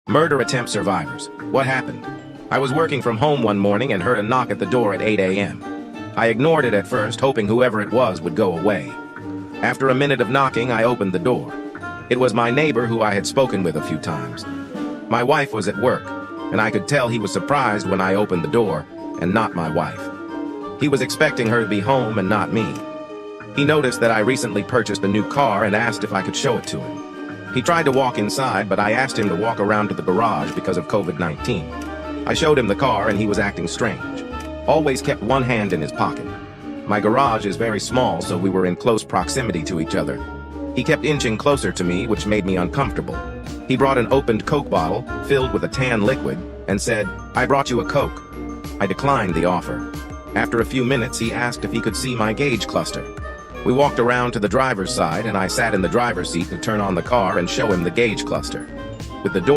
Murder attempt survivors. What happened? I was working from home one morning and heard a knock at the door at 8 a.m. I ignored it at first, hoping whoever it was would go away. After a minute of knocking, I opened the door. It was my neighbor who I had spoken with a few times. My wife was at work, and I could tell he was surprised when I opened the door, and not my wife. He was expecting her to be home and not me. He noticed that I recently purchased a new car and asked if I could show it to him. He tried to walk inside, but I asked him to walk around to the garage because of COVID-19. I showed him the car and he was acting strange. Always kept one hand in his pocket. My garage is very small, so we were in close proximity to each other. He kept inching closer to me, which made me uncomfortable. He brought an opened Coke bottle filled with a tan liquid and said, "I brought you a Coke." I declined the offer. After a few minutes, he asked if he could see my gauge cluster. We walked around to the driver's side and I sat in the driver's seat to turn on the car and show him the gauge cluster. With the door